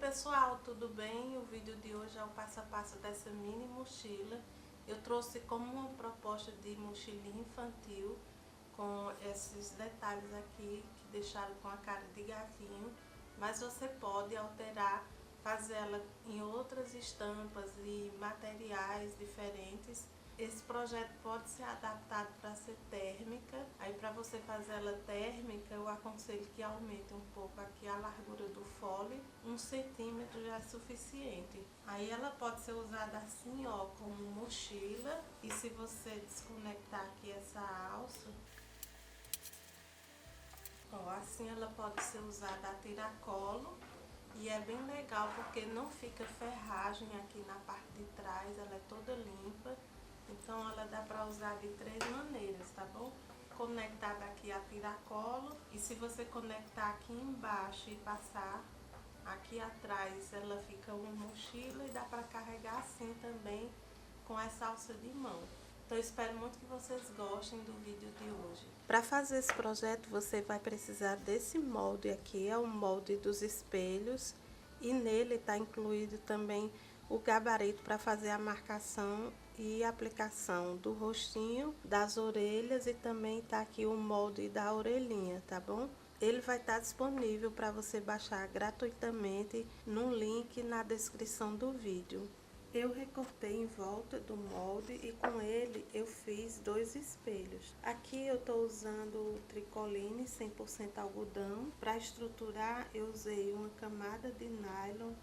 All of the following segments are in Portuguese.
pessoal, tudo bem? O vídeo de hoje é o passo a passo dessa mini mochila. Eu trouxe como uma proposta de mochilinha infantil com esses detalhes aqui que deixaram com a cara de gatinho, mas você pode alterar, fazer ela em outras estampas e materiais diferentes. Esse projeto pode ser adaptado para ser térmica. Aí, para você fazer ela térmica, eu aconselho que aumente um pouco aqui a largura do fole, 1 centímetro já é suficiente. Aí ela pode ser usada assim, ó, como mochila. E se você desconectar aqui essa alça, ó, assim ela pode ser usada a tiracolo. E é bem legal porque não fica ferragem aqui na parte de trás, ela é toda limpa. Então ela dá para usar de 3 maneiras, tá bom? Conectada aqui a tiracolo, e se você conectar aqui embaixo e passar aqui atrás, ela fica uma mochila e dá para carregar assim também com essa alça de mão. Então eu espero muito que vocês gostem do vídeo de hoje. Para fazer esse projeto você vai precisar desse molde aqui, é o molde dos espelhos, e nele está incluído também o gabarito para fazer a marcação e aplicação do rostinho, das orelhas, e também tá aqui o molde da orelhinha, tá bom? Ele vai estar disponível para você baixar gratuitamente no link na descrição do vídeo. Eu recortei em volta do molde e com ele eu fiz 2 espelhos. Aqui eu tô usando tricoline 100% algodão. Para estruturar eu usei uma camada de nylon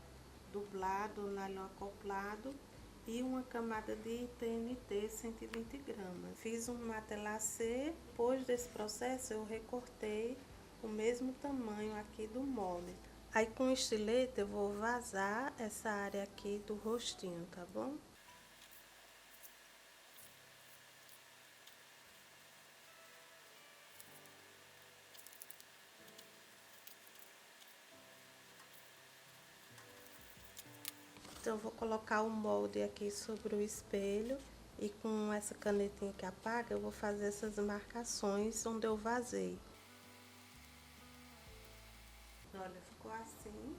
dublado, nylon acoplado, e uma camada de TNT 120 gramas. Fiz um matelacê. Depois desse processo eu recortei o mesmo tamanho aqui do molde. Aí com o estilete eu vou vazar essa área aqui do rostinho, tá bom? Então eu vou colocar o molde aqui sobre o espelho e com essa canetinha que apaga eu vou fazer essas marcações onde eu vazei. Olha, ficou assim.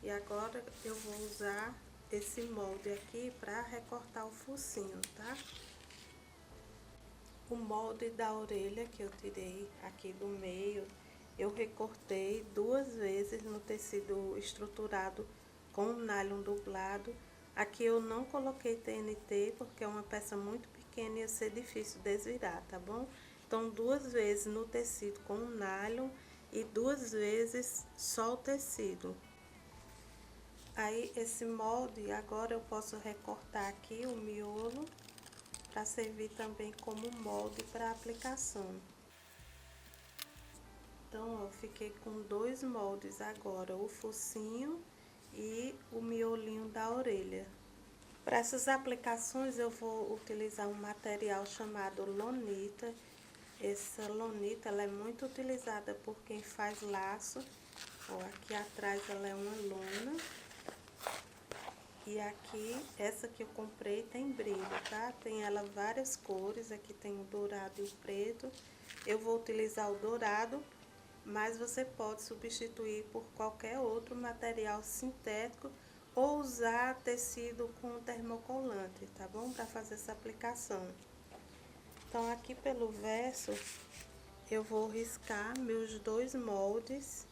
E agora eu vou usar esse molde aqui para recortar o focinho, tá? O molde da orelha que eu tirei aqui do meio, eu recortei 2 vezes no tecido estruturado com nylon dublado. Aqui eu não coloquei TNT porque é uma peça muito pequena e ia ser difícil desvirar, tá bom? Então 2 vezes no tecido com nylon e 2 vezes só o tecido. Aí esse molde agora eu posso recortar aqui o miolo para servir também como molde para aplicação. Então eu fiquei com 2 moldes agora, o focinho e o miolinho da orelha. Para essas aplicações eu vou utilizar um material chamado lonita. Essa lonita ela é muito utilizada por quem faz laço. Ó, aqui atrás ela é uma lona. E aqui, essa que eu comprei tem brilho, tá? Tem ela várias cores, aqui tem o dourado e o preto. Eu vou utilizar o dourado, mas você pode substituir por qualquer outro material sintético ou usar tecido com termocolante, tá bom? Para fazer essa aplicação. Então, aqui pelo verso, eu vou riscar meus 2 moldes.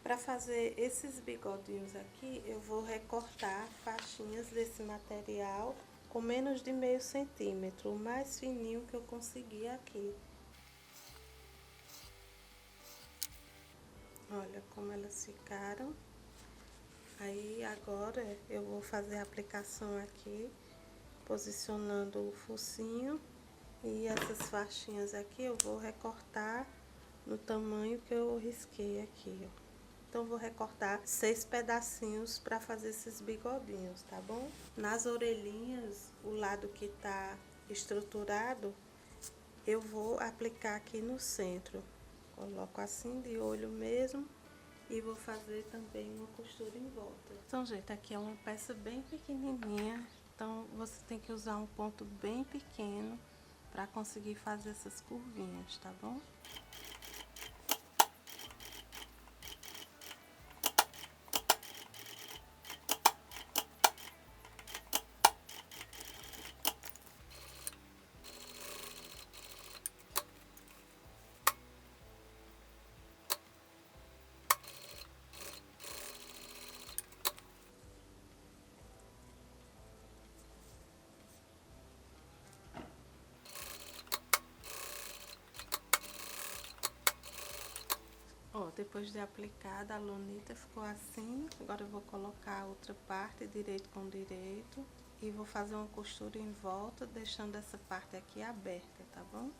Para fazer esses bigodinhos aqui, eu vou recortar faixinhas desse material com menos de meio centímetro, o mais fininho que eu conseguir aqui. Olha como elas ficaram. Aí agora eu vou fazer a aplicação aqui, posicionando o focinho, e essas faixinhas aqui eu vou recortar no tamanho que eu risquei aqui, ó. Então, vou recortar 6 pedacinhos para fazer esses bigodinhos, tá bom? Nas orelhinhas, o lado que tá estruturado, eu vou aplicar aqui no centro. Coloco assim de olho mesmo e vou fazer também uma costura em volta. Então, gente, aqui é uma peça bem pequenininha Então você tem que usar um ponto bem pequeno para conseguir fazer essas curvinhas, tá bom? Ó, depois de aplicada a lunita ficou assim. Agora eu vou colocar a outra parte, direito com direito, e vou fazer uma costura em volta, deixando essa parte aqui aberta, tá bom?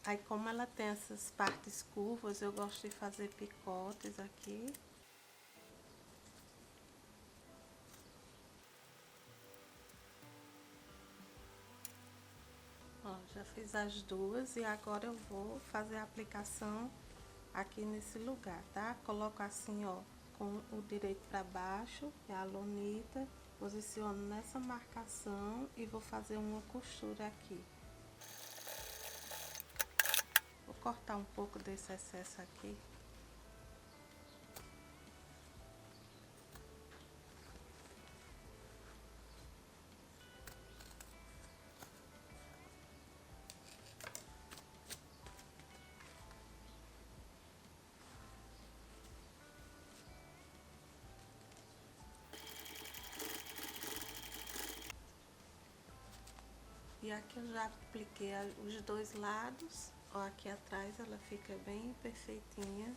Aí, como ela tem essas partes curvas, eu gosto de fazer picotes aqui. Ó, já fiz as duas e agora eu vou fazer a aplicação aqui nesse lugar, tá? Coloco assim, ó, com o direito para baixo, que é a lunita, posiciono nessa marcação e vou fazer uma costura aqui. Vou cortar um pouco desse excesso aqui. E aqui eu já apliquei os dois lados, ó, aqui atrás ela fica bem perfeitinha,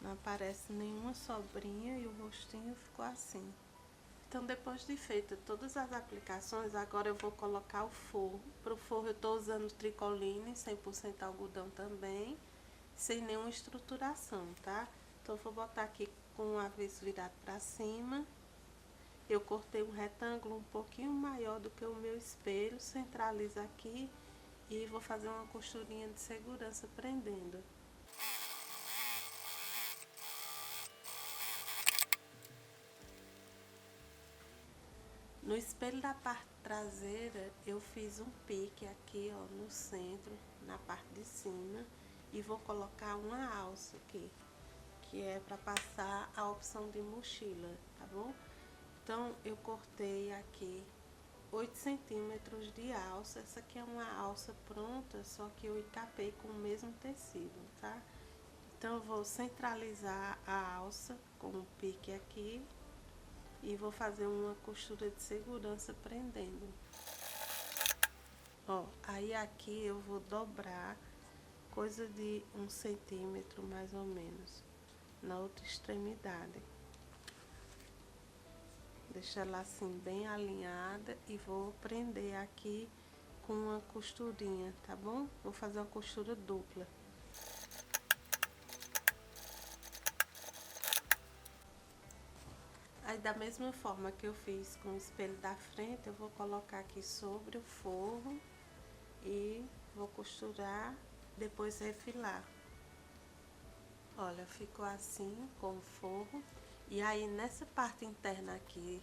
não aparece nenhuma sobrinha e o rostinho ficou assim. Então, depois de feita todas as aplicações, agora eu vou colocar o forro. Para o forro eu tô usando tricoline, 100% algodão também, sem nenhuma estruturação, tá? Então, eu vou botar aqui com o avesso virado para cima. Eu cortei um retângulo um pouquinho maior do que o meu espelho, centralizo aqui e vou fazer uma costurinha de segurança prendendo. No espelho da parte traseira, eu fiz um pique aqui, ó, no centro, na parte de cima, e vou colocar uma alça aqui, que é para passar a opção de mochila, tá bom? Então, eu cortei aqui 8 centímetros de alça. Essa aqui é uma alça pronta, só que eu encapei com o mesmo tecido, tá? Então, eu vou centralizar a alça com o pique aqui e vou fazer uma costura de segurança prendendo. Ó, aí aqui eu vou dobrar coisa de 1 centímetro mais ou menos na outra extremidade. Deixa ela assim bem alinhada e vou prender aqui com uma costurinha, tá bom? Vou fazer uma costura dupla. Aí da mesma forma que eu fiz com o espelho da frente, eu vou colocar aqui sobre o forro e vou costurar, depois refilar. Olha, ficou assim com o forro. E aí nessa parte interna aqui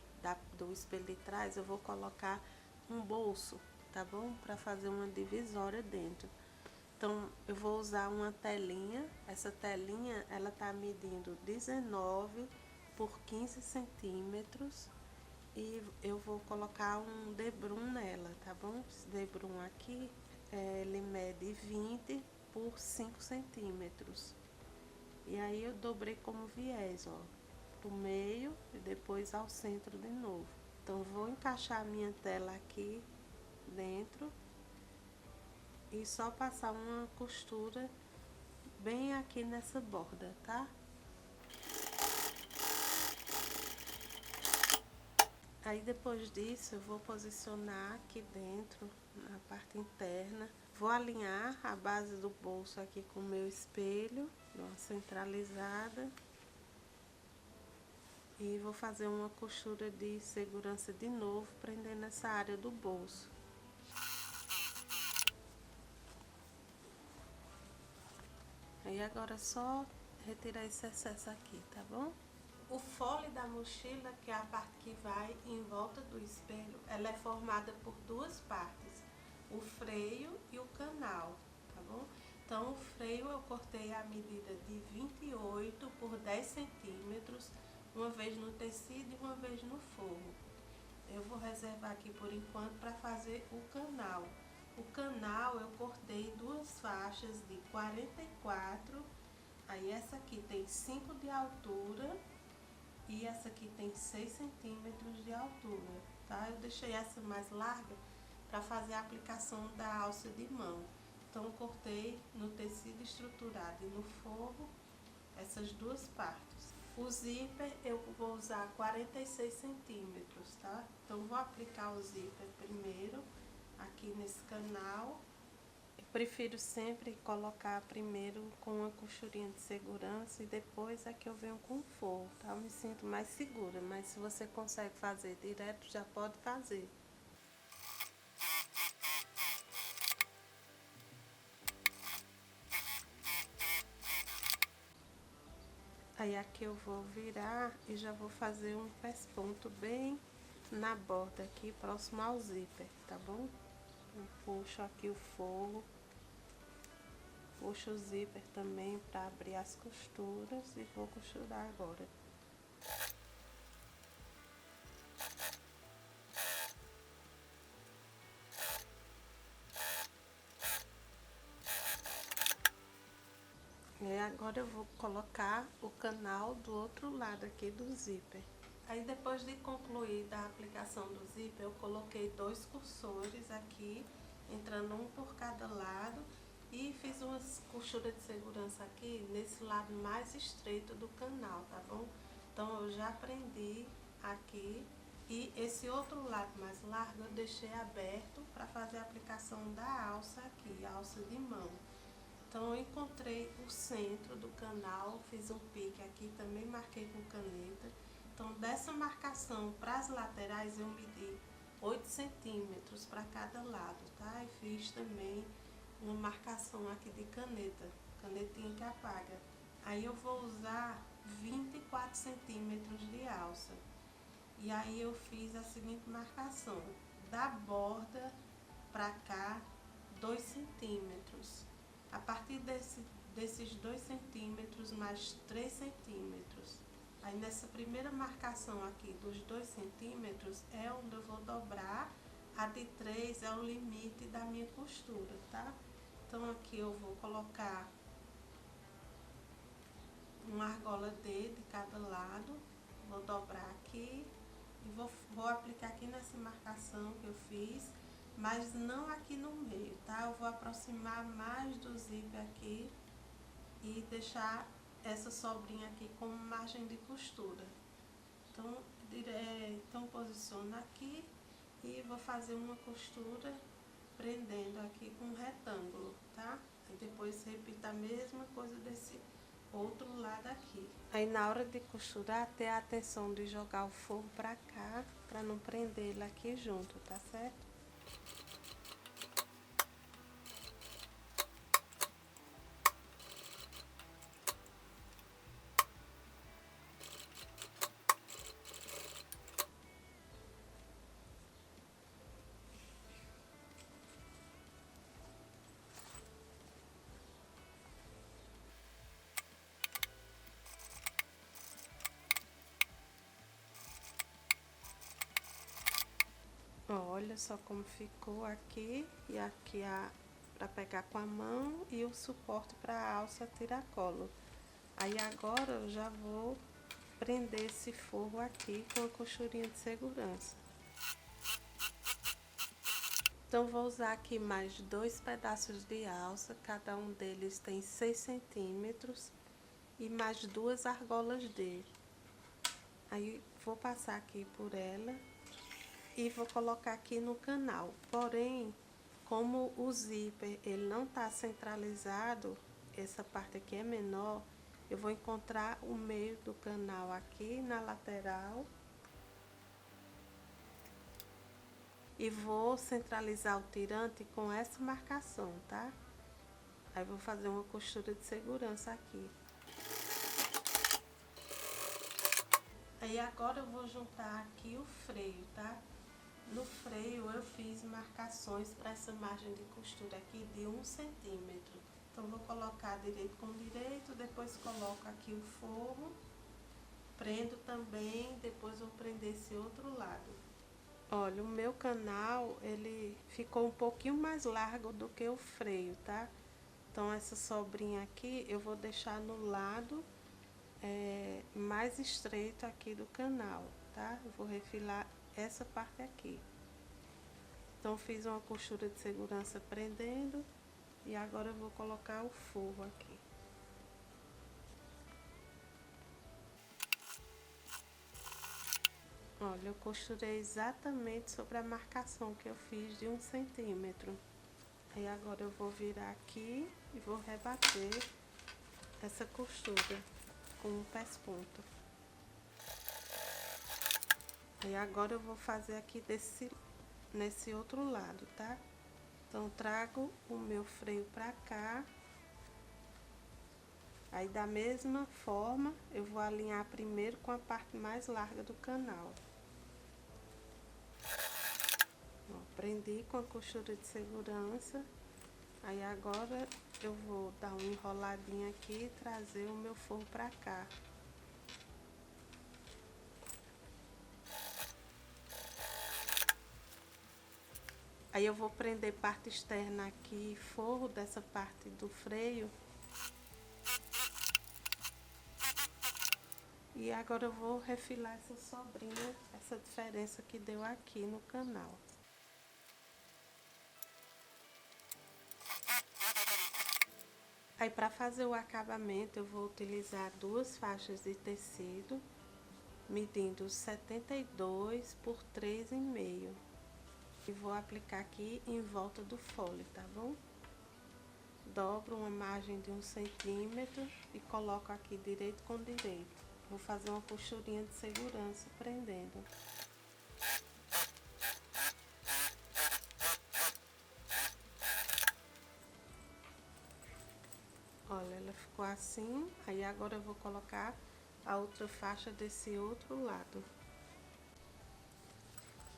do espelho de trás, eu vou colocar um bolso, tá bom? Para fazer uma divisória dentro. Então, eu vou usar uma telinha. Essa telinha, ela tá medindo 19 por 15 centímetros. E eu vou colocar um debrum nela, tá bom? Esse debrum aqui, ele mede 20 por 5 centímetros. E aí eu dobrei como viés, ó, pro meio e depois ao centro de novo. Então, vou encaixar a minha tela aqui dentro e só passar uma costura bem aqui nessa borda, tá? Aí depois disso eu vou posicionar aqui dentro, na parte interna. Vou alinhar a base do bolso aqui com o meu espelho, dou uma centralizada. E vou fazer uma costura de segurança de novo, prendendo essa área do bolso. Aí agora é só retirar esse excesso aqui, tá bom? O fole da mochila, que é a parte que vai em volta do espelho, ela é formada por duas partes, o freio e o canal, tá bom? Então o freio eu cortei a medida de 28 por 10 centímetros, uma vez no tecido e uma vez no forro. Eu vou reservar aqui por enquanto para fazer o canal. O canal eu cortei duas faixas de 44, aí essa aqui tem 5 de altura e essa aqui tem 6 centímetros de altura, tá? Eu deixei essa mais larga para fazer a aplicação da alça de mão. Então eu cortei no tecido estruturado e no forro essas duas partes. O zíper eu vou usar 46 centímetros, tá? Então vou aplicar o zíper primeiro aqui nesse canal. Eu prefiro sempre colocar primeiro com uma costurinha de segurança e depois é que eu venho com o forro, tá? Eu me sinto mais segura, mas se você consegue fazer direto, já pode fazer. Aí aqui eu vou virar e já vou fazer um pesponto bem na borda aqui, próximo ao zíper, tá bom? Eu puxo aqui o forro, puxo o zíper também para abrir as costuras e vou costurar agora. E agora eu vou colocar o canal do outro lado aqui do zíper. Aí depois de concluir da aplicação do zíper, eu coloquei 2 cursores aqui, entrando um por cada lado, e fiz umas costuras de segurança aqui nesse lado mais estreito do canal, tá bom? Então eu já prendi aqui e esse outro lado mais largo eu deixei aberto para fazer a aplicação da alça aqui, a alça de mão. Então eu encontrei o centro do canal, fiz um pique aqui, também marquei com caneta. Então dessa marcação para as laterais eu medi 8 centímetros para cada lado, tá? E fiz também uma marcação aqui de caneta, canetinha que apaga. Aí eu vou usar 24 centímetros de alça. E aí eu fiz a seguinte marcação, da borda para cá 2 centímetros. A partir desses 2 centímetros mais 3 centímetros. Aí nessa primeira marcação aqui dos 2 centímetros é onde eu vou dobrar. A de 3 é o limite da minha costura, tá? Então aqui eu vou colocar uma argola de cada lado. Vou dobrar aqui e vou aplicar aqui nessa marcação que eu fiz. Mas não aqui no meio, tá? Eu vou aproximar mais do zíper aqui e deixar essa sobrinha aqui como margem de costura. Então posiciono aqui e vou fazer uma costura prendendo aqui com um retângulo, tá? E depois repita a mesma coisa desse outro lado aqui. Aí na hora de costurar, ter a atenção de jogar o forro pra cá, pra não prender ele aqui junto, tá certo? Olha só como ficou aqui e aqui para pegar com a mão e o suporte para a alça tiracolo. Aí agora eu já vou prender esse forro aqui com a costurinha de segurança. Então vou usar aqui mais 2 pedaços de alça, cada um deles tem 6 centímetros e mais 2 argolas dele. Aí vou passar aqui por ela e vou colocar aqui no canal. Porém, como o zíper ele não está centralizado, essa parte aqui é menor, eu vou encontrar o meio do canal aqui na lateral e vou centralizar o tirante com essa marcação, tá? Aí vou fazer uma costura de segurança aqui. Aí Aí agora eu vou juntar aqui o freio, tá? No freio eu fiz marcações para essa margem de costura aqui de 1 centímetro. Então vou colocar direito com direito, depois coloco aqui o forro, prendo também, depois vou prender esse outro lado. Olha, o meu canal, ele ficou um pouquinho mais largo do que o freio, tá? Então essa sobrinha aqui eu vou deixar no lado mais estreito aqui do canal, tá? Eu vou refilar essa parte aqui. Então fiz uma costura de segurança prendendo e agora eu vou colocar o forro aqui. Olha, eu costurei exatamente sobre a marcação que eu fiz de 1 centímetro. Aí agora eu vou virar aqui e vou rebater essa costura com um pesponto. Aí agora eu vou fazer aqui nesse outro lado, tá? Então trago o meu freio pra cá. Aí da mesma forma eu vou alinhar primeiro com a parte mais larga do canal. Ó, prendi com a costura de segurança. Aí agora eu vou dar uma enroladinha aqui e trazer o meu forro pra cá. Aí eu vou prender parte externa aqui, forro dessa parte do freio. E agora eu vou refilar essa sobrinha, essa diferença que deu aqui no canal. Aí para fazer o acabamento eu vou utilizar 2 faixas de tecido, medindo 72 por 3,5. E vou aplicar aqui em volta do fole, tá bom? Dobro uma margem de 1 centímetro e coloco aqui direito com direito. Vou fazer uma costurinha de segurança prendendo. Olha, ela ficou assim. Aí agora eu vou colocar a outra faixa desse outro lado.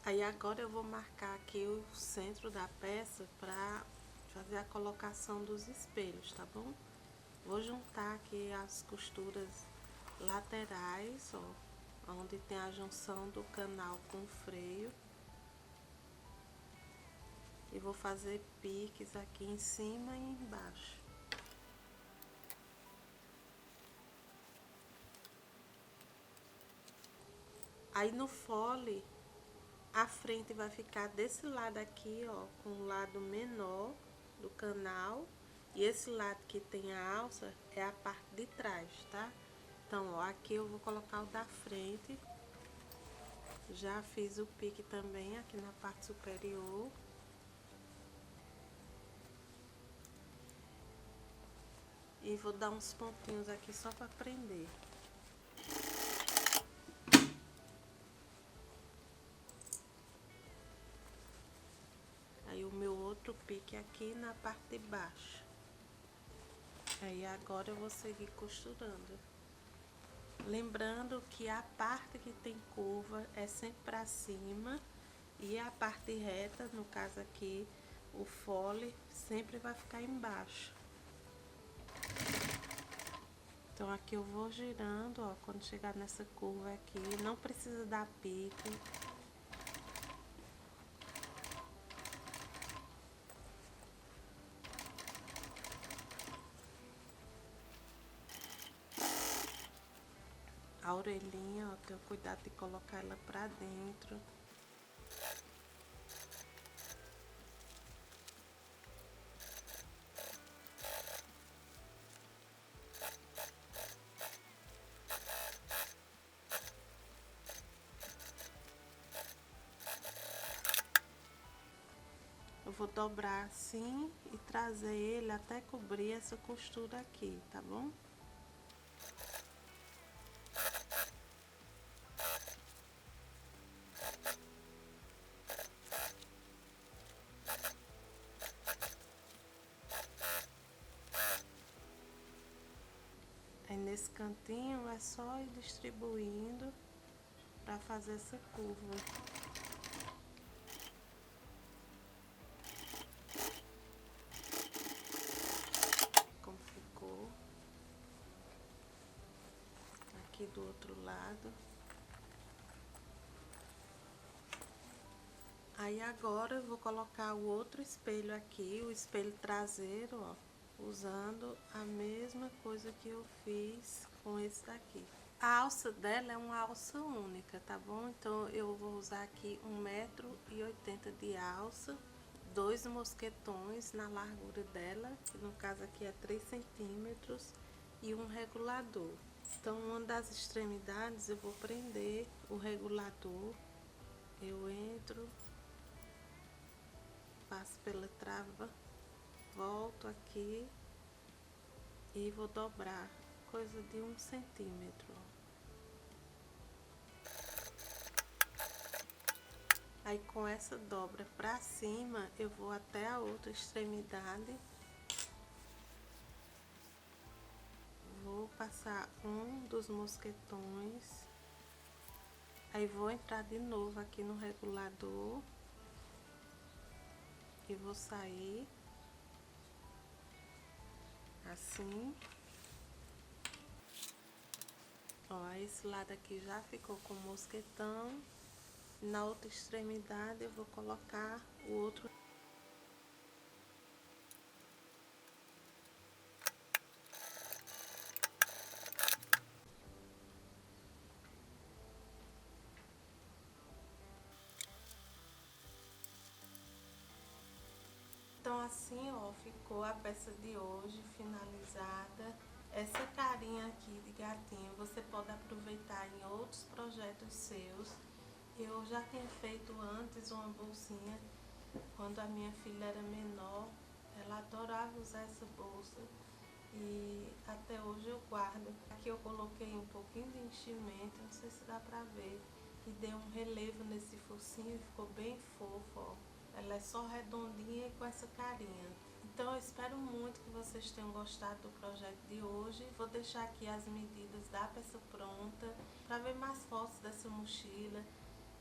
Aí agora eu vou marcar aqui o centro da peça para fazer a colocação dos espelhos, tá bom? Vou juntar aqui as costuras laterais, ó, onde tem a junção do canal com o freio. E vou fazer piques aqui em cima e embaixo. Aí no fole, a frente vai ficar desse lado aqui, ó, com o lado menor do canal. E esse lado que tem a alça é a parte de trás, tá? Então, ó, aqui eu vou colocar o da frente. Já fiz o pique também aqui na parte superior. E vou dar uns pontinhos aqui só para prender. Aí o meu outro pique aqui na parte de baixo. Aí agora eu vou seguir costurando. Lembrando que a parte que tem curva é sempre para cima e a parte reta, no caso aqui, o fole, sempre vai ficar embaixo. Então aqui eu vou girando, ó, quando chegar nessa curva aqui, não precisa dar pique. A orelhinha, ó, tenho cuidado de colocar ela pra dentro. Eu vou dobrar assim e trazer ele até cobrir essa costura aqui, tá bom? Aí nesse cantinho é só ir distribuindo para fazer essa curva. Como ficou. Aqui do outro lado. Aí agora eu vou colocar o outro espelho aqui, o espelho traseiro, ó, usando a mesma coisa que eu fiz com esse daqui. A alça dela é uma alça única, tá bom? Então eu vou usar aqui 1,80 m de alça, 2 mosquetões na largura dela, que no caso aqui é 3 centímetros, e um regulador. Então uma das extremidades eu vou prender o regulador, eu entro, passo pela trava, volto aqui e vou dobrar coisa de 1 centímetro. Aí com essa dobra pra cima eu vou até a outra extremidade, vou passar um dos mosquetões, aí vou entrar de novo aqui no regulador e vou sair assim. Ó, esse lado aqui já ficou com mosquetão. Na outra extremidade eu vou colocar o outro. Então assim, ó, ficou a peça de hoje finalizada. Essa carinha aqui de gatinho você pode aproveitar em outros projetos seus. Eu já tinha feito antes uma bolsinha quando a minha filha era menor. Ela adorava usar essa bolsa e até hoje eu guardo. Aqui eu coloquei um pouquinho de enchimento, não sei se dá pra ver, e dei um relevo nesse focinho e ficou bem fofo, ó. Ela é só redondinha e com essa carinha. Então eu espero muito que vocês tenham gostado do projeto de hoje. Vou deixar aqui as medidas da peça pronta. Para ver mais fotos dessa mochila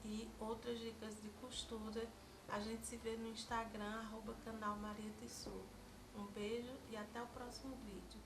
e outras dicas de costura, a gente se vê no Instagram, @canal Maria Tissu. Um beijo e até o próximo vídeo.